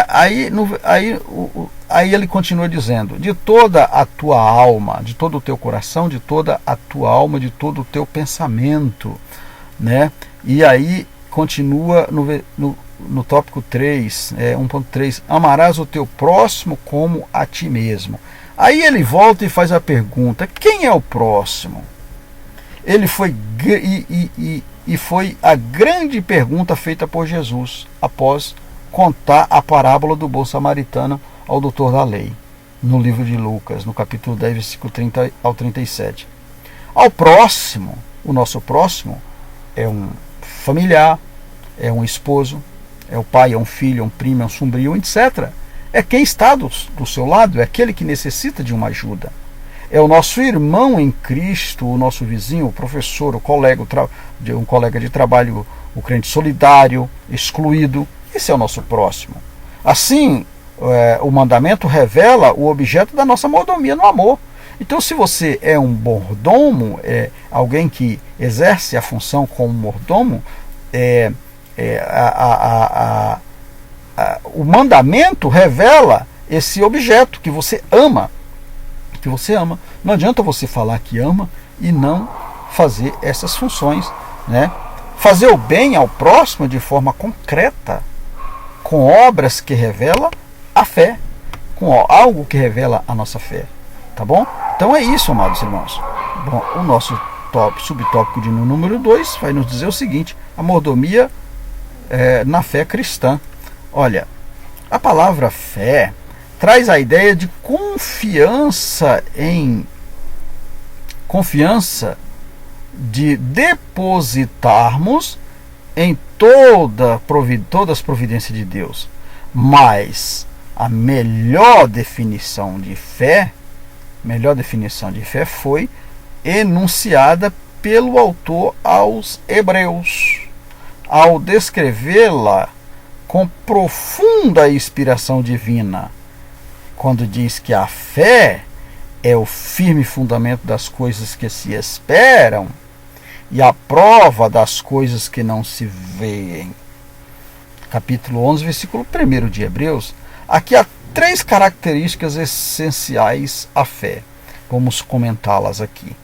Aí ele continua dizendo: de toda a tua alma, de todo o teu coração, de toda a tua alma, de todo o teu pensamento, né? E aí continua no tópico 3, 1.3, amarás o teu próximo como a ti mesmo. Aí ele volta e faz a pergunta: quem é o próximo? Foi a grande pergunta feita por Jesus após contar a parábola do bom samaritano ao doutor da lei, no livro de Lucas, no capítulo 10, versículo 30 ao 37. Ao próximo, o nosso próximo é um familiar, é um esposo, é o pai, é um filho, é um primo, é um sobrinho, etc. É quem está do seu lado, é aquele que necessita de uma ajuda. É o nosso irmão em Cristo, o nosso vizinho, o professor, o colega, um colega de trabalho, o crente solidário, excluído. Esse é o nosso próximo. Assim, o mandamento revela o objeto da nossa mordomia no amor. Então, se você é um mordomo, alguém que exerce a função como mordomo, o mandamento revela esse objeto que você ama. Não adianta você falar que ama e não fazer essas funções, né? Fazer o bem ao próximo de forma concreta, com obras que revelam a fé, com algo que revela a nossa fé, tá bom? Então é isso, amados irmãos. Bom, o nosso subtópico de número 2 vai nos dizer o seguinte: a mordomia na fé cristã. Olha, a palavra fé traz a ideia de confiança de depositarmos em todas as providências de Deus. Mas a melhor definição de fé foi enunciada pelo autor aos Hebreus, ao descrevê-la com profunda inspiração divina, quando diz que a fé é o firme fundamento das coisas que se esperam e a prova das coisas que não se veem. Capítulo 11, versículo 1 de Hebreus. Aqui há 3 características essenciais à fé. Vamos comentá-las aqui.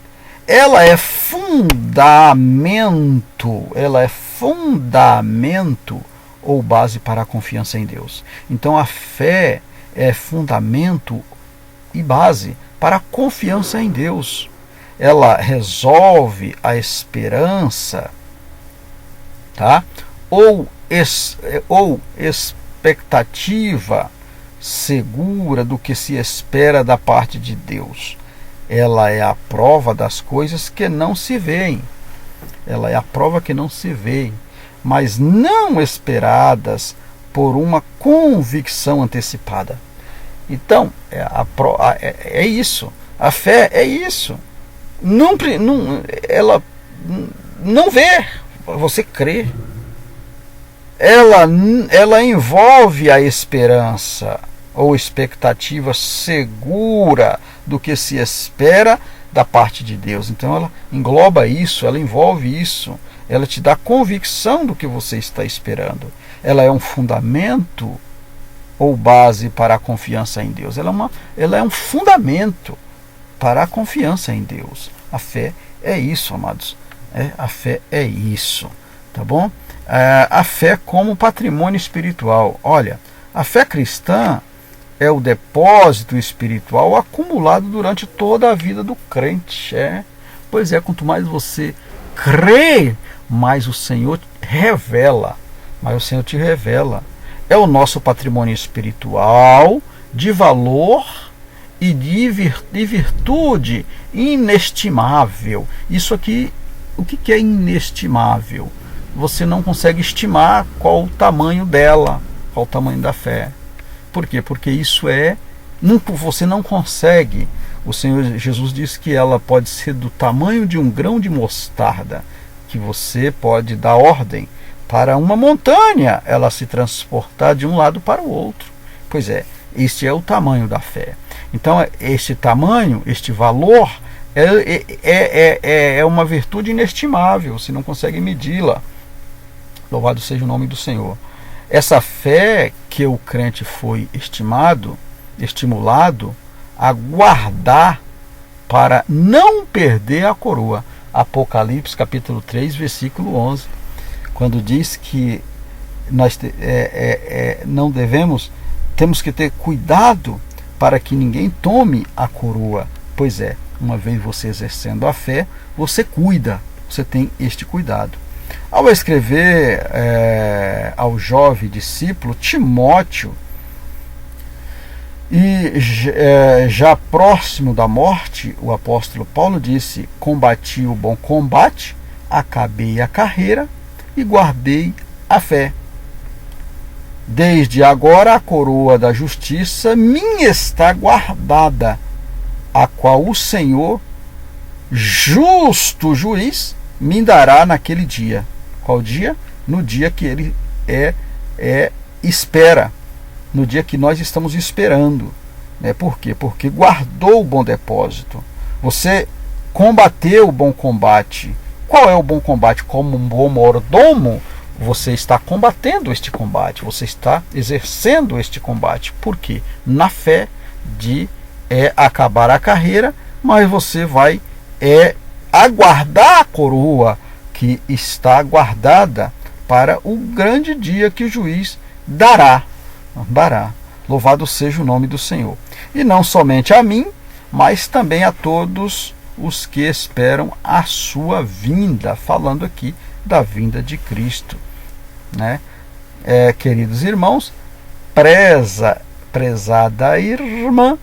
Ela é fundamento ou base para a confiança em Deus. Então a fé é fundamento e base para a confiança em Deus. Ela resolve a esperança, tá? ou expectativa segura do que se espera da parte de Deus. Ela é a prova das coisas que não se veem. Ela é a prova que não se veem, mas não esperadas por uma convicção antecipada. Então, é isso. A fé é isso. Ela não vê, você crê. Ela envolve a esperança ou expectativa segura do que se espera da parte de Deus. Então ela engloba isso, ela envolve isso, ela te dá convicção do que você está esperando. Ela é um fundamento ou base para a confiança em Deus. Ela é um fundamento para a confiança em Deus. A fé é isso, amados. A fé é isso, tá bom? A fé como patrimônio espiritual. Olha, a fé cristã é o depósito espiritual acumulado durante toda a vida do crente. Pois é, quanto mais você crê, mais o Senhor revela. Mais o Senhor te revela. É o nosso patrimônio espiritual de valor e de virtude inestimável. Isso aqui, o que é inestimável? Você não consegue estimar qual o tamanho dela, qual o tamanho da fé. Por quê? Porque isso você não consegue. O Senhor Jesus disse que ela pode ser do tamanho de um grão de mostarda, que você pode dar ordem para uma montanha ela se transportar de um lado para o outro. Pois é, este é o tamanho da fé. Então, este tamanho, este valor, é uma virtude inestimável, você não consegue medi-la. Louvado seja o nome do Senhor. Essa fé que o crente foi estimulado a guardar para não perder a coroa. Apocalipse capítulo 3, versículo 11. Quando diz que nós temos que ter cuidado para que ninguém tome a coroa. Pois é, uma vez você exercendo a fé, você cuida, você tem este cuidado. Ao escrever ao jovem discípulo Timóteo, e já próximo da morte, o apóstolo Paulo disse: combati o bom combate, acabei a carreira e guardei a fé. Desde agora a coroa da justiça me está guardada, a qual o Senhor, justo juiz, me dará naquele dia. Qual dia? No dia que ele espera, no dia que nós estamos esperando. Por quê? Porque guardou o bom depósito. Você combateu o bom combate. Qual é o bom combate? Como um bom mordomo, você está combatendo este combate, você está exercendo este combate. Por quê? Na fé de acabar a carreira, mas você vai aguardar a coroa que está guardada para o grande dia que o juiz dará. Louvado seja o nome do Senhor. E não somente a mim, mas também a todos os que esperam a sua vinda, falando aqui da vinda de Cristo, né? Queridos irmãos, prezada irmã,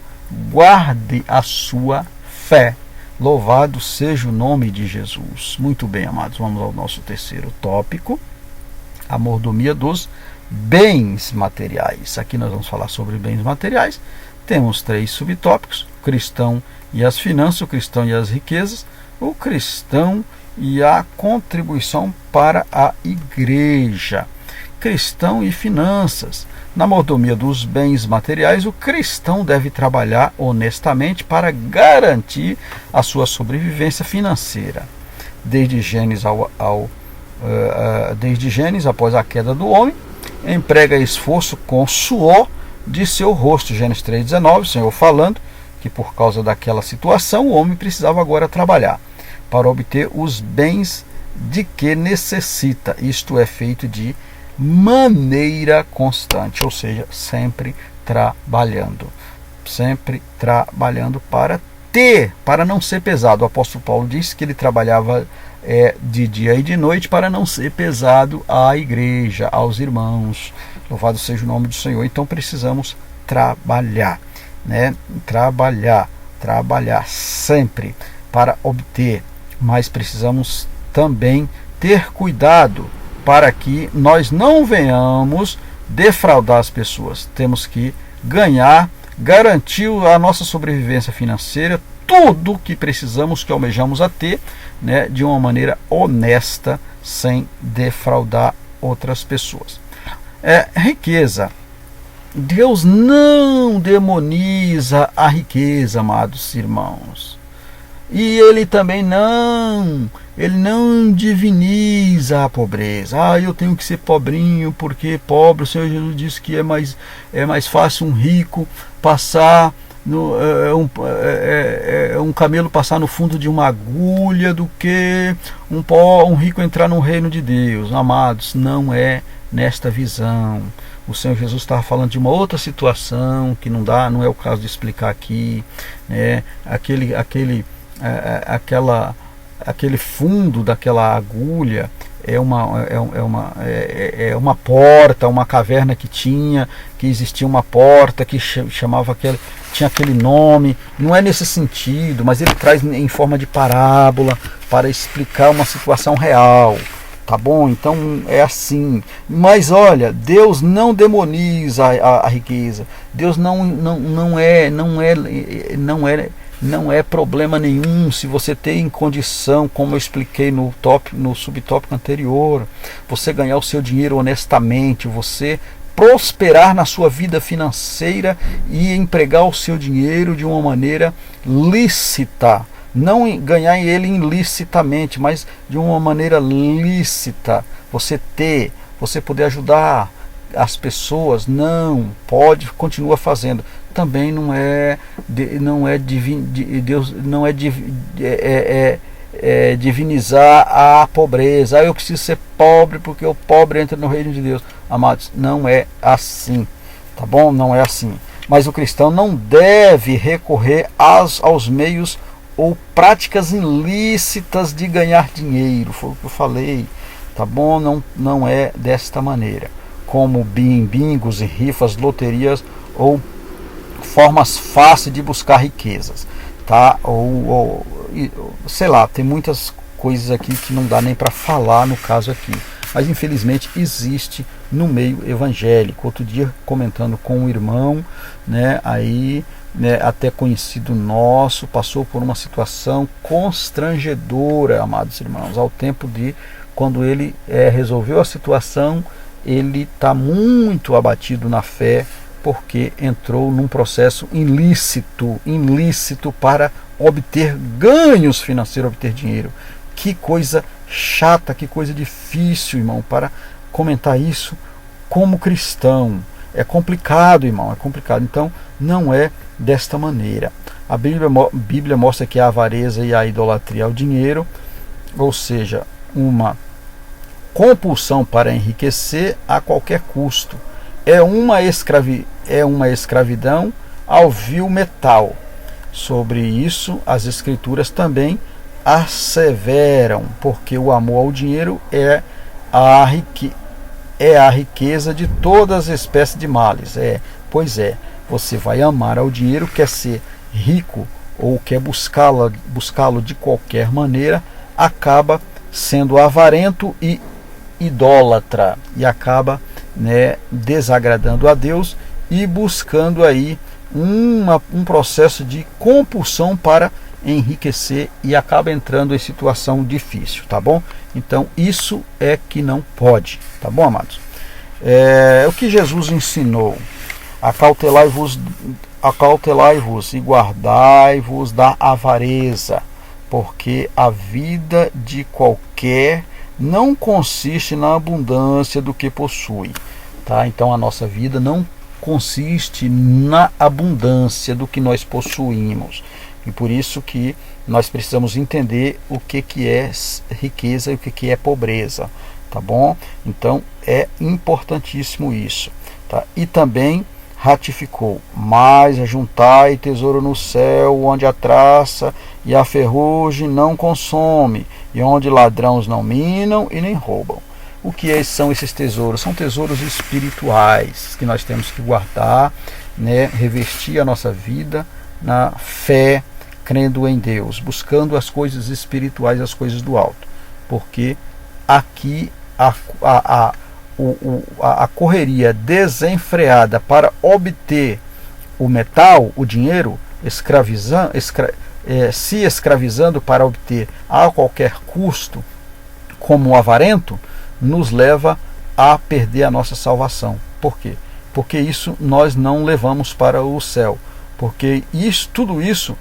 guarde a sua fé. Louvado seja o nome de Jesus. Muito bem, amados, vamos ao nosso terceiro tópico, a mordomia dos bens materiais. Aqui nós vamos falar sobre bens materiais. Temos 3 subtópicos: o cristão e as finanças, o cristão e as riquezas, o cristão e a contribuição para a igreja. Cristão e finanças. Na mordomia dos bens materiais, o cristão deve trabalhar honestamente para garantir a sua sobrevivência financeira. Desde Gênesis, após a queda do homem, emprega esforço com suor de seu rosto. Gênesis 3,19, o Senhor falando que por causa daquela situação o homem precisava agora trabalhar para obter os bens de que necessita. Isto é feito de maneira constante, ou seja, sempre trabalhando para não ser pesado. O apóstolo Paulo disse que ele trabalhava de dia e de noite para não ser pesado à igreja, aos irmãos. Louvado seja o nome do Senhor. Então precisamos trabalhar, né? Trabalhar sempre para obter, mas precisamos também ter cuidado para que nós não venhamos defraudar as pessoas. Temos que garantir a nossa sobrevivência financeira, tudo que precisamos, que almejamos a ter, né, de uma maneira honesta, sem defraudar outras pessoas. Riqueza. Deus não demoniza a riqueza, amados irmãos. E ele também não diviniza a pobreza. Eu tenho que ser pobrinho porque pobre. O Senhor Jesus disse que é mais fácil um rico passar um camelo passar no fundo de uma agulha do que um rico entrar no reino de Deus. Amados, não é nesta visão. O Senhor Jesus estava falando de uma outra situação que não é o caso de explicar aqui, né? Aquele fundo daquela agulha é uma porta, uma caverna que existia uma porta que tinha aquele nome. Não é nesse sentido, mas ele traz em forma de parábola para explicar uma situação real. Tá bom? Então é assim. Mas olha, Deus não demoniza a riqueza. Deus não é problema nenhum se você tem condição, como eu expliquei no subtópico anterior, você ganhar o seu dinheiro honestamente, você prosperar na sua vida financeira e empregar o seu dinheiro de uma maneira lícita. Não ganhar ele ilicitamente, mas de uma maneira lícita. Você poder ajudar as pessoas, continua fazendo. Também Deus não é divinizar a pobreza. Eu preciso ser pobre porque o pobre entra no reino de Deus. Amados, não é assim, tá bom? Não é assim. Mas o cristão não deve recorrer aos meios ou práticas ilícitas de ganhar dinheiro. Foi o que eu falei, tá bom? Não é desta maneira, como bingos e rifas, loterias ou formas fáceis de buscar riquezas, tá? Ou sei lá, tem muitas coisas aqui que não dá nem para falar no caso aqui, mas infelizmente existe no meio evangélico. Outro dia, comentando com um irmão, né, até conhecido nosso, passou por uma situação constrangedora, amados irmãos, ao tempo de quando ele resolveu a situação, ele está muito abatido na fé, porque entrou num processo ilícito para obter ganhos financeiros, obter dinheiro. Que coisa chata, que coisa difícil, irmão, para comentar isso como cristão. É complicado, irmão, é complicado. Então, não é desta maneira. A Bíblia mostra que a avareza e a idolatria ao dinheiro, ou seja, uma compulsão para enriquecer a qualquer custo, é uma escravidão ao vil metal. Sobre isso, as Escrituras também asseveram, porque o amor ao dinheiro é a riqueza de todas as espécies de males. Você vai amar ao dinheiro, quer ser rico ou quer buscá-lo de qualquer maneira, acaba sendo avarento e idólatra, e acaba desagradando a Deus e buscando aí um processo de compulsão para enriquecer e acaba entrando em situação difícil, tá bom? Então isso é que não pode, tá bom, amados? O que Jesus ensinou: acautelai-vos e guardai-vos da avareza, porque a vida de qualquer não consiste na abundância do que possui, tá? Então a nossa vida não consiste na abundância do que nós possuímos, e por isso que nós precisamos entender o que é riqueza e o que é pobreza, tá bom? Então é importantíssimo isso, tá? E também ratificou: mas ajuntai tesouro no céu, onde a traça e a ferrugem não consome, e onde ladrões não minam e nem roubam. O que são esses tesouros? São tesouros espirituais que nós temos que guardar, né? Revestir a nossa vida na fé, crendo em Deus, buscando as coisas espirituais, as coisas do alto, porque aqui a correria desenfreada para obter o metal, o dinheiro, se escravizando para obter a qualquer custo, como o avarento, nos leva a perder a nossa salvação. Por quê? Porque isso nós não levamos para o céu, porque tudo isso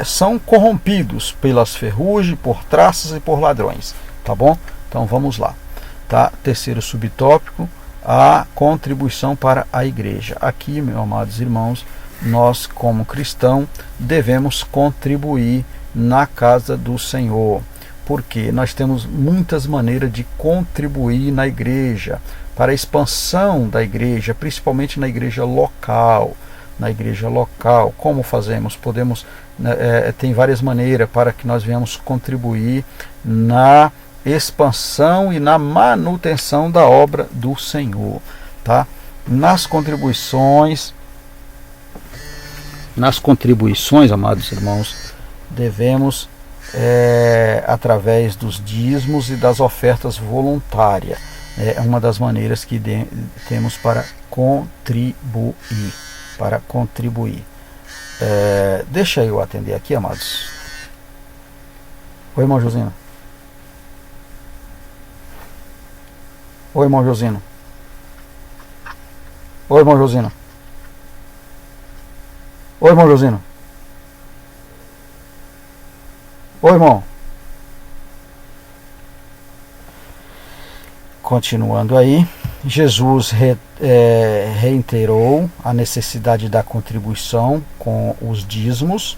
são corrompidos pelas ferrugens, por traças e por ladrões, tá bom? Então vamos lá, tá? Terceiro subtópico: a contribuição para a igreja. Aqui, meus amados irmãos, nós como cristãos devemos contribuir na casa do Senhor, porque nós temos muitas maneiras de contribuir na igreja, para a expansão da igreja, principalmente na igreja local. Como fazemos? Tem várias maneiras para que nós venhamos contribuir na expansão e na manutenção da obra do Senhor, tá? Nas contribuições, amados irmãos, devemos através dos dízimos e das ofertas voluntárias. É uma das maneiras que temos para contribuir. Deixa eu atender aqui, amados. Oi, irmão Josino. Oi, irmão Josino. Oi, irmão Josino. Oi, irmão Josino. Oi, irmão. Continuando aí, Jesus reiterou a necessidade da contribuição com os dízimos,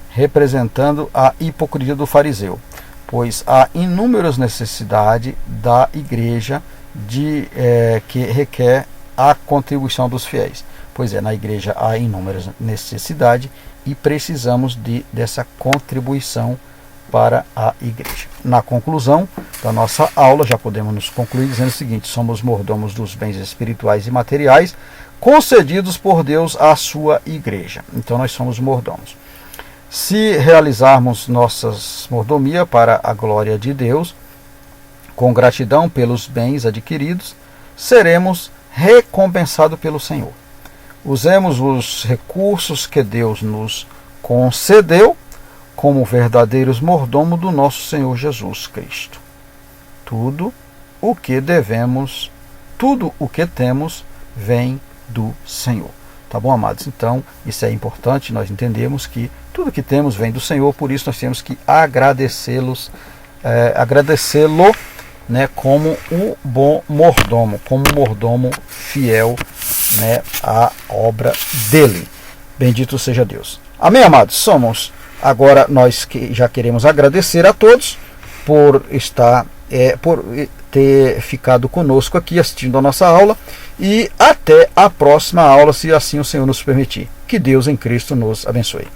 representando a hipocrisia do fariseu, pois há inúmeras necessidades da igreja que requer a contribuição dos fiéis. Pois na igreja há inúmeras necessidades e precisamos dessa contribuição para a igreja. Na conclusão da nossa aula, já podemos nos concluir dizendo o seguinte: somos mordomos dos bens espirituais e materiais concedidos por Deus à sua igreja. Então nós somos mordomos. Se realizarmos nossas mordomia para a glória de Deus, com gratidão pelos bens adquiridos, seremos recompensados pelo Senhor. Usemos os recursos que Deus nos concedeu como verdadeiros mordomos do nosso Senhor Jesus Cristo. Tudo o que temos vem do Senhor. Tá bom, amados? Então, isso é importante, nós entendemos que tudo que temos vem do Senhor, por isso nós temos que agradecê-lo, né, como o bom mordomo, como mordomo fiel, né, à obra dele. Bendito seja Deus. Amém, amados? Agora nós já queremos agradecer a todos por ter ficado conosco aqui assistindo a nossa aula, e até a próxima aula, se assim o Senhor nos permitir. Que Deus em Cristo nos abençoe.